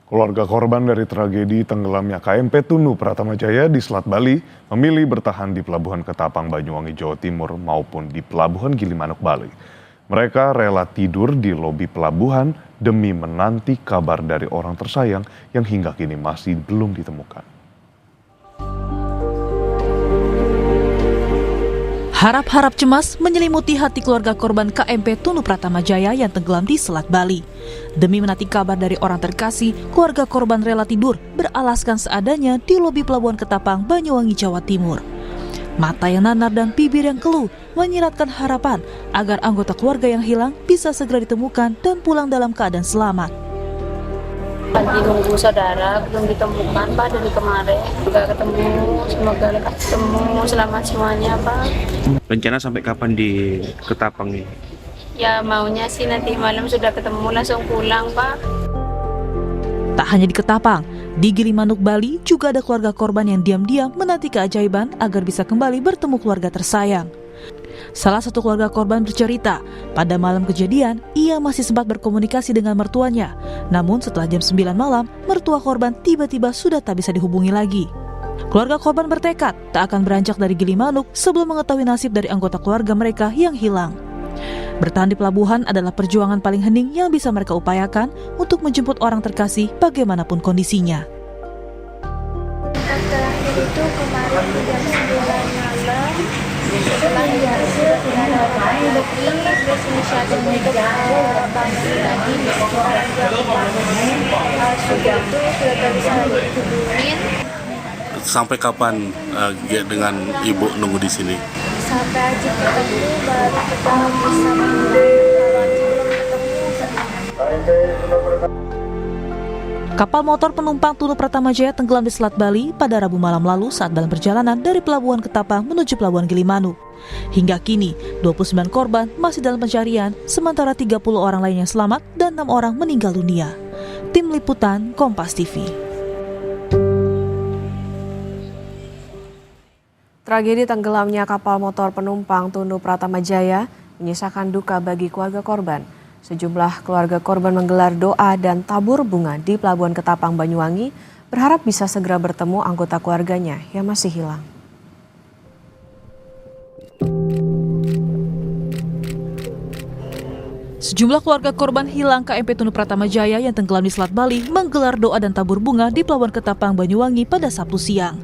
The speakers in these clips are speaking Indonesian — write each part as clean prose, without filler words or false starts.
Keluarga korban dari tragedi tenggelamnya KMP Tunu Pratamajaya di Selat Bali memilih bertahan di Pelabuhan Ketapang, Banyuwangi, Jawa Timur maupun di Pelabuhan Gilimanuk, Bali. Mereka rela tidur di lobi pelabuhan demi menanti kabar dari orang tersayang yang hingga kini masih belum ditemukan. Harap-harap cemas menyelimuti hati keluarga korban KMP Tunu Pratamajaya yang tenggelam di Selat Bali. Demi menanti kabar dari orang terkasih, keluarga korban rela tidur beralaskan seadanya di lobi Pelabuhan Ketapang, Banyuwangi, Jawa Timur. Mata yang nanar dan bibir yang keluh menyiratkan harapan agar anggota keluarga yang hilang bisa segera ditemukan dan pulang dalam keadaan selamat. Lagi nunggu saudara, belum ditemukan Pak dari kemarin. Nggak ketemu, semoga ketemu, selamat semuanya Pak. Rencana sampai kapan di Ketapang nih? Ya maunya sih nanti malam sudah ketemu langsung pulang Pak. Tak hanya di Ketapang, di Gilimanuk, Bali juga ada keluarga korban yang diam-diam menanti keajaiban agar bisa kembali bertemu keluarga tersayang. Salah satu keluarga korban bercerita, pada malam kejadian, ia masih sempat berkomunikasi dengan mertuanya. Namun setelah jam 9 malam, mertua korban tiba-tiba sudah tak bisa dihubungi lagi. Keluarga korban bertekad tak akan beranjak dari Gilimanuk sebelum mengetahui nasib dari anggota keluarga mereka yang hilang. Bertahan di pelabuhan adalah perjuangan paling hening yang bisa mereka upayakan untuk menjemput orang terkasih bagaimanapun kondisinya. Terakhir itu kemarin jam 9 malam, setelah ya sudah tidak ada orang lagi, terus inisiatif untuk bantu lagi di sekitaran sudah tak bisa lagi dihubungin. Sampai kapan dengan ibu nunggu di sini? Sampai Aji ketemu baru kita bisa menghilangkan. Kalau Aji belum ketemu. Kapal motor penumpang Tunu Pratamajaya tenggelam di Selat Bali pada Rabu malam lalu saat dalam perjalanan dari Pelabuhan Ketapang menuju Pelabuhan Gilimanuk. Hingga kini, 29 korban masih dalam pencarian, sementara 30 orang lainnya selamat dan 6 orang meninggal dunia. Tim Liputan Kompas TV. Tragedi tenggelamnya kapal motor penumpang Tunu Pratamajaya menyisakan duka bagi keluarga korban. Sejumlah keluarga korban menggelar doa dan tabur bunga di Pelabuhan Ketapang, Banyuwangi, berharap bisa segera bertemu anggota keluarganya yang masih hilang. Sejumlah keluarga korban hilang KMP Tunu Pratamajaya yang tenggelam di Selat Bali menggelar doa dan tabur bunga di Pelabuhan Ketapang, Banyuwangi pada Sabtu siang.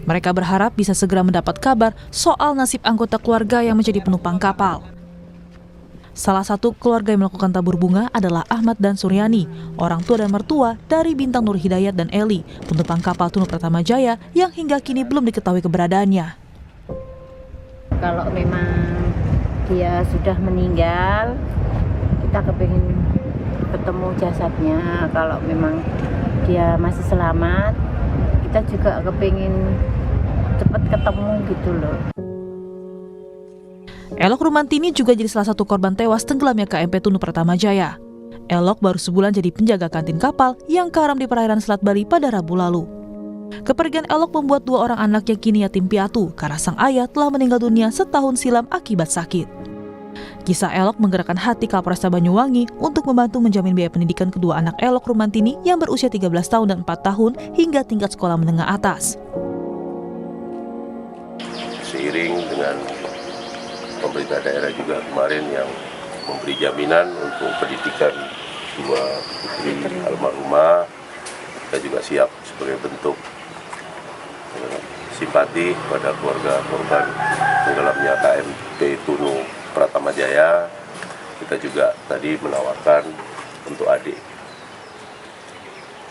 Mereka berharap bisa segera mendapat kabar soal nasib anggota keluarga yang menjadi penumpang kapal. Salah satu keluarga yang melakukan tabur bunga adalah Ahmad dan Suryani, orang tua dan mertua dari Bintang Nur Hidayat dan Eli, penumpang kapal Tunu Pratamajaya yang hingga kini belum diketahui keberadaannya. Kalau memang dia sudah meninggal, kita kepingin ketemu jasadnya. Kalau memang dia masih selamat, kita juga kepingin cepat ketemu gitu loh. Elok Rumantini juga jadi salah satu korban tewas tenggelamnya KMP Tunu Pratamajaya. Elok baru sebulan jadi penjaga kantin kapal yang karam di perairan Selat Bali pada Rabu lalu. Kepergian Elok membuat 2 orang anaknya kini yatim piatu karena sang ayah telah meninggal dunia setahun silam akibat sakit. Kisah Elok menggerakkan hati Kapolresta Banyuwangi untuk membantu menjamin biaya pendidikan kedua anak Elok Rumantini yang berusia 13 tahun dan 4 tahun hingga tingkat sekolah menengah atas. Seiring dengan pemerintah daerah juga kemarin yang memberi jaminan untuk pendidikan 2 putri almarhumah, kita juga siap sebagai bentuk simpati pada keluarga korban tenggelamnya KMP Tunu Pratamajaya. Kita juga tadi menawarkan untuk adik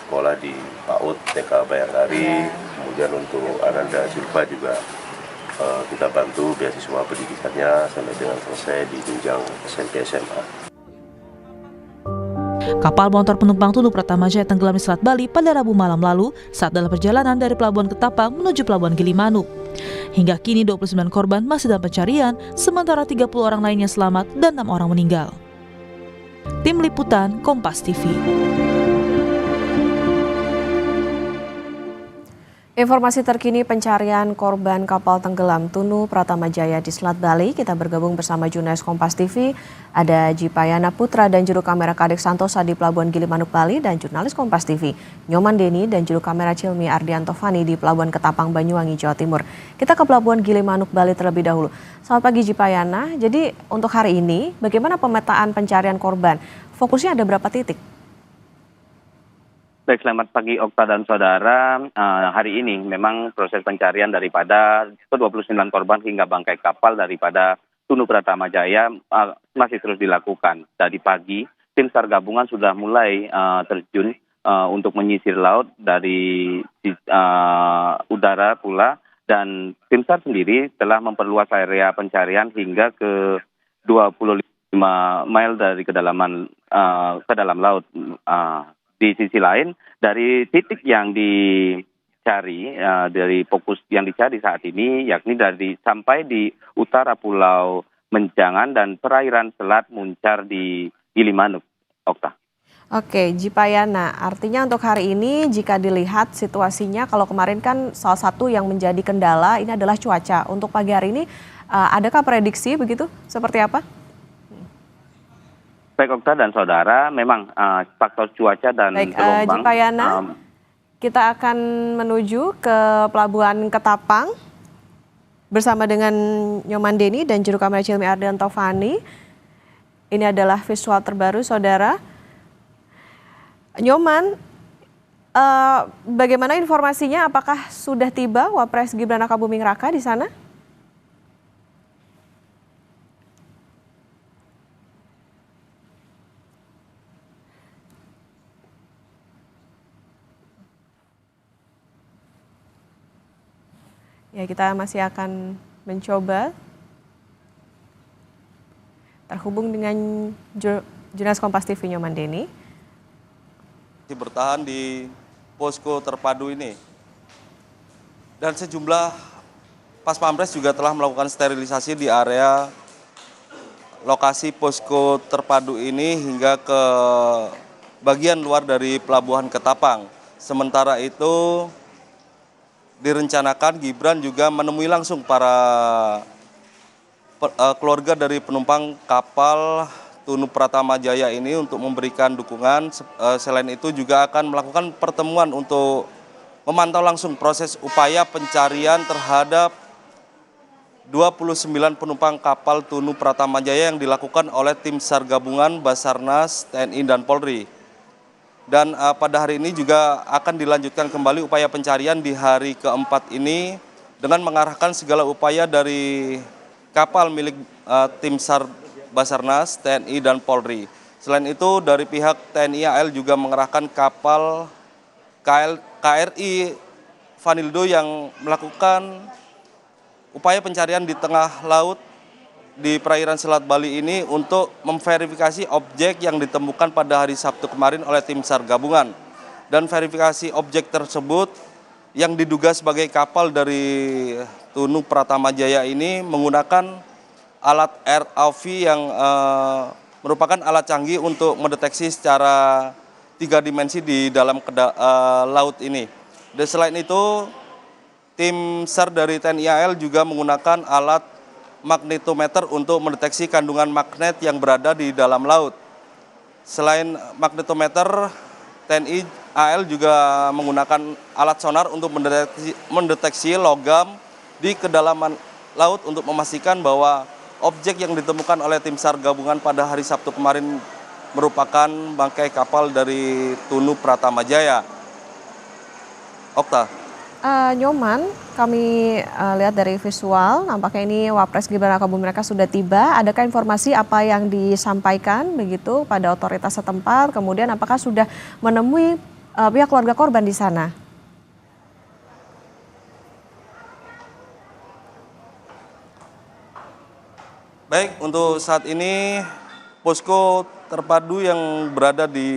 sekolah di PAUD TK Bayangkari, kemudian untuk Ananda Silva juga kita bantu beasiswa pendidikannya sampai dengan selesai di jenjang SMP SMA. Kapal motor penumpang Tunu Pratamajaya tenggelam di Selat Bali pada Rabu malam lalu saat dalam perjalanan dari Pelabuhan Ketapang menuju Pelabuhan Gilimanuk. Hingga kini 29 korban masih dalam pencarian, sementara 30 orang lainnya selamat dan 6 orang meninggal. Tim Liputan Kompas TV. Informasi terkini pencarian korban kapal tenggelam Tunu Pratama Jaya di Selat Bali. Kita bergabung bersama jurnalis Kompas TV. Ada Jipayana Putra dan juru kamera Kadek Santosa di Pelabuhan Gilimanuk, Bali, dan jurnalis Kompas TV Nyoman Deni dan juru kamera Cilmi Ardianto Fani di Pelabuhan Ketapang, Banyuwangi, Jawa Timur. Kita ke Pelabuhan Gilimanuk, Bali terlebih dahulu. Selamat pagi Jipayana. Jadi untuk hari ini bagaimana pemetaan pencarian korban? Fokusnya ada berapa titik? Baik, selamat pagi Okta dan saudara. Hari ini memang proses pencarian daripada ke-29 korban hingga bangkai kapal daripada Tunu Pratama Jaya masih terus dilakukan. Tadi pagi, tim SAR gabungan sudah mulai terjun untuk menyisir laut dari udara pula, dan tim SAR sendiri telah memperluas area pencarian hingga ke 25 mil dari kedalaman ke dalam laut. Di sisi lain, dari titik yang dicari, dari fokus yang dicari saat ini, yakni sampai di utara Pulau Menjangan dan perairan Selat Muncar di Gilimanuk, Okta. Oke, Jipayana, artinya untuk hari ini jika dilihat situasinya, kalau kemarin kan salah satu yang menjadi kendala ini adalah cuaca. Untuk pagi hari ini, adakah prediksi begitu? Seperti apa? Baik Okta dan saudara, memang faktor cuaca dan gelombang. Jipayana, kita akan menuju ke Pelabuhan Ketapang bersama dengan Nyoman Deni dan juru kamera Cilmi Ardianto Fani. Ini adalah visual terbaru, saudara. Nyoman, bagaimana informasinya? Apakah sudah tiba Wapres Gibran Rakabuming Raka di sana? Ya, kita masih akan mencoba terhubung dengan jurnalis Kompas TV Nyoman Deni. Bertahan di posko terpadu ini. Dan sejumlah Pas Pampres juga telah melakukan sterilisasi di area lokasi posko terpadu ini hingga ke bagian luar dari Pelabuhan Ketapang. Sementara itu direncanakan Gibran juga menemui langsung para keluarga dari penumpang kapal Tunu Pratama Jaya ini untuk memberikan dukungan. Selain itu juga akan melakukan pertemuan untuk memantau langsung proses upaya pencarian terhadap 29 penumpang kapal Tunu Pratama Jaya yang dilakukan oleh tim SAR gabungan Basarnas, TNI, dan Polri. Dan pada hari ini juga akan dilanjutkan kembali upaya pencarian di hari keempat ini dengan mengarahkan segala upaya dari kapal milik tim SAR Basarnas, TNI, dan Polri. Selain itu dari pihak TNI AL juga mengerahkan kapal KRI Vanildo yang melakukan upaya pencarian di tengah laut di perairan Selat Bali ini untuk memverifikasi objek yang ditemukan pada hari Sabtu kemarin oleh tim SAR gabungan. Dan verifikasi objek tersebut yang diduga sebagai kapal dari Tunu Pratama Jaya ini menggunakan alat ROV yang merupakan alat canggih untuk mendeteksi secara 3 dimensi di dalam laut ini. Dan selain itu, tim SAR dari TNI AL juga menggunakan alat magnetometer untuk mendeteksi kandungan magnet yang berada di dalam laut. Selain magnetometer, TNI AL juga menggunakan alat sonar untuk mendeteksi logam di kedalaman laut untuk memastikan bahwa objek yang ditemukan oleh tim SAR gabungan pada hari Sabtu kemarin merupakan bangkai kapal dari Tunu Pratama Jaya. Okta. Nyoman, kami lihat dari visual, nampaknya ini Wapres Gibran Rakabuming Raka sudah tiba. Adakah informasi apa yang disampaikan begitu pada otoritas setempat? Kemudian apakah sudah menemui pihak keluarga korban di sana? Baik, untuk saat ini posko terpadu yang berada di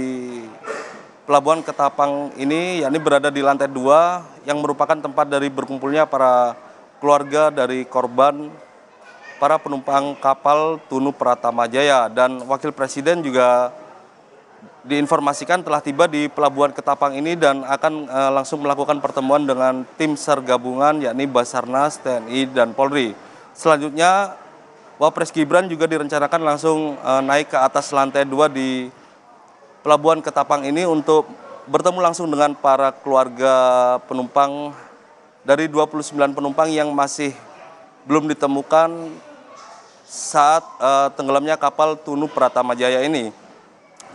Pelabuhan Ketapang ini, yakni berada di lantai 2 yang merupakan tempat dari berkumpulnya para keluarga dari korban, para penumpang kapal Tunu Pratama Jaya. Dan Wakil Presiden juga diinformasikan telah tiba di Pelabuhan Ketapang ini dan akan langsung melakukan pertemuan dengan tim SAR gabungan yakni Basarnas, TNI, dan Polri. Selanjutnya, Wapres Gibran juga direncanakan langsung naik ke atas lantai 2 di Pelabuhan Ketapang ini untuk bertemu langsung dengan para keluarga penumpang dari 29 penumpang yang masih belum ditemukan saat tenggelamnya kapal Tunu Pratama Jaya ini.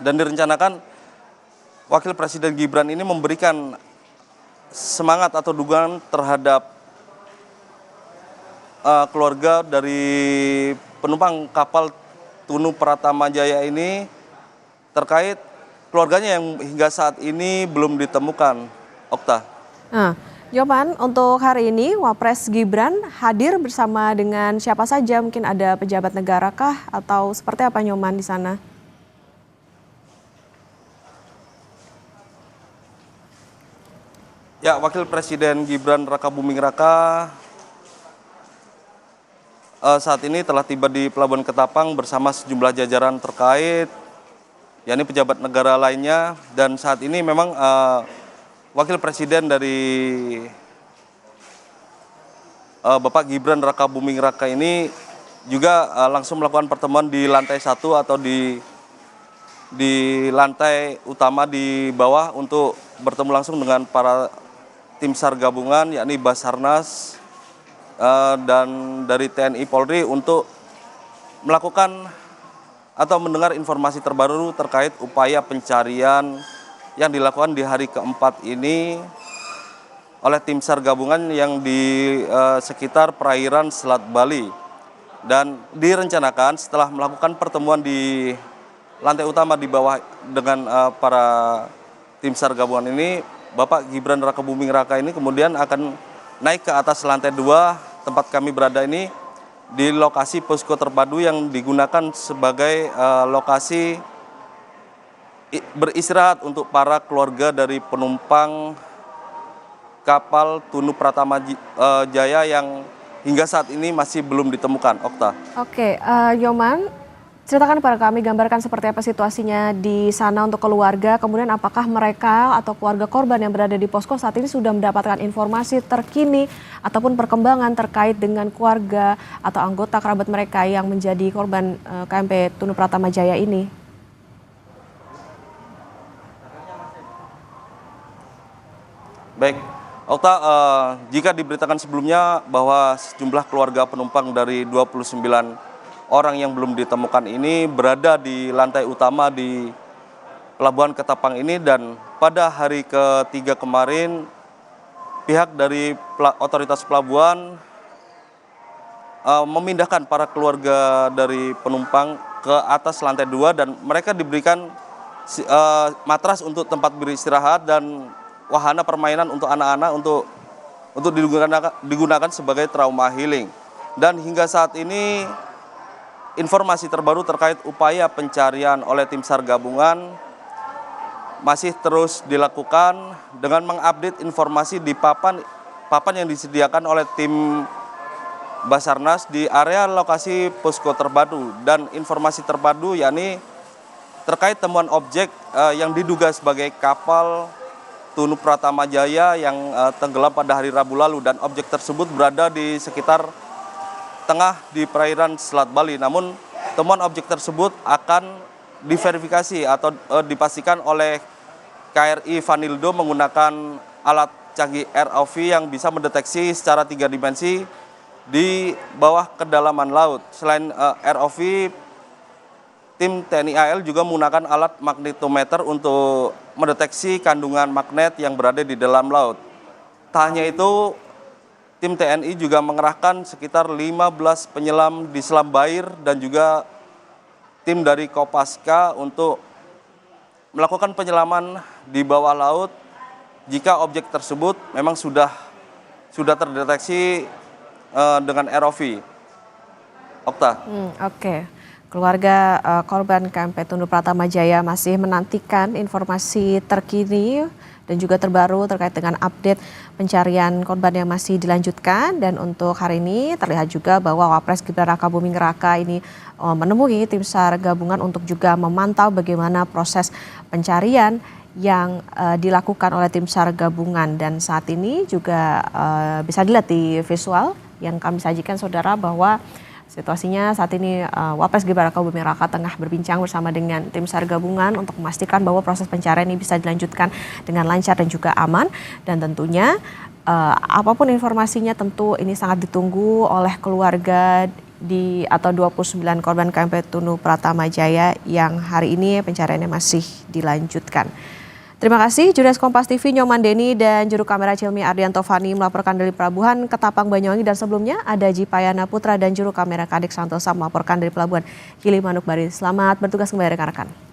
Dan direncanakan Wakil Presiden Gibran ini memberikan semangat atau dukungan terhadap keluarga dari penumpang kapal Tunu Pratama Jaya ini terkait keluarganya yang hingga saat ini belum ditemukan. Okta. Nah, Nyoman, untuk hari ini Wapres Gibran hadir bersama dengan siapa saja? Mungkin ada pejabat negara kah atau seperti apa Nyoman di sana? Ya, Wakil Presiden Gibran Rakabuming Raka saat ini telah tiba di Pelabuhan Ketapang bersama sejumlah jajaran terkait, yakni pejabat negara lainnya. Dan saat ini memang Wakil Presiden dari Bapak Gibran Rakabuming Raka ini juga langsung melakukan pertemuan di lantai 1 atau di lantai utama di bawah untuk bertemu langsung dengan para tim SAR gabungan yakni Basarnas dan dari TNI Polri untuk melakukan atau mendengar informasi terbaru terkait upaya pencarian yang dilakukan di hari keempat ini oleh tim SAR gabungan yang di sekitar perairan Selat Bali. Dan direncanakan setelah melakukan pertemuan di lantai utama di bawah dengan para tim SAR gabungan ini, Bapak Gibran Rakabuming Raka ini kemudian akan naik ke atas lantai 2 tempat kami berada ini di lokasi posko terpadu yang digunakan sebagai lokasi beristirahat untuk para keluarga dari penumpang kapal Tunu Pratama Jaya yang hingga saat ini masih belum ditemukan. Okta. Oke, Nyoman, ceritakan kepada kami, gambarkan seperti apa situasinya di sana untuk keluarga, kemudian apakah mereka atau keluarga korban yang berada di posko saat ini sudah mendapatkan informasi terkini ataupun perkembangan terkait dengan keluarga atau anggota kerabat mereka yang menjadi korban KMP Tunu Pratama Jaya ini? Baik, Okta, jika diberitakan sebelumnya bahwa sejumlah keluarga penumpang dari 29 orang yang belum ditemukan ini berada di lantai utama di Pelabuhan Ketapang ini, dan pada hari ketiga kemarin pihak dari otoritas pelabuhan memindahkan para keluarga dari penumpang ke atas lantai 2 dan mereka diberikan matras untuk tempat beristirahat dan wahana permainan untuk anak-anak untuk digunakan sebagai trauma healing. Dan hingga saat ini informasi terbaru terkait upaya pencarian oleh tim SAR gabungan masih terus dilakukan dengan mengupdate informasi di papan yang disediakan oleh tim Basarnas di area lokasi posko terpadu. Dan informasi terpadu yakni terkait temuan objek yang diduga sebagai kapal Tunu Pratama Jaya yang tenggelam pada hari Rabu lalu, dan objek tersebut berada di sekitar tengah di perairan Selat Bali. Namun temuan objek tersebut akan diverifikasi atau dipastikan oleh KRI Vanildo menggunakan alat canggih ROV yang bisa mendeteksi secara 3 dimensi di bawah kedalaman laut. Selain ROV, tim TNI AL juga menggunakan alat magnetometer untuk mendeteksi kandungan magnet yang berada di dalam laut. Tak hanya itu, tim TNI juga mengerahkan sekitar 15 penyelam di Selam Bair dan juga tim dari Kopaska untuk melakukan penyelaman di bawah laut jika objek tersebut memang sudah terdeteksi dengan ROV. Okta. Oke. Keluarga korban KMP Tunu Pratama Jaya masih menantikan informasi terkini dan juga terbaru terkait dengan update pencarian korban yang masih dilanjutkan. Dan untuk hari ini terlihat juga bahwa Wapres Gibran Rakabuming Raka ini menemui tim SAR gabungan untuk juga memantau bagaimana proses pencarian yang dilakukan oleh tim SAR gabungan. Dan saat ini juga bisa dilihat di visual yang kami sajikan saudara bahwa situasinya saat ini Wapres Gibran Rakabuming Raka tengah berbincang bersama dengan tim SAR gabungan untuk memastikan bahwa proses pencarian ini bisa dilanjutkan dengan lancar dan juga aman. Dan tentunya apapun informasinya tentu ini sangat ditunggu oleh keluarga atau 29 korban KMP Tunu Pratama Jaya yang hari ini pencariannya masih dilanjutkan. Terima kasih jurnalis Kompas TV Nyoman Deni dan juru kamera Cilmi Ardianto Fani melaporkan dari Pelabuhan Ketapang Banyuwangi, dan sebelumnya ada Jipayana Putra dan juru kamera Kadek Santosa melaporkan dari Pelabuhan Gili Manuk Bali. Selamat bertugas kembali rekan-rekan.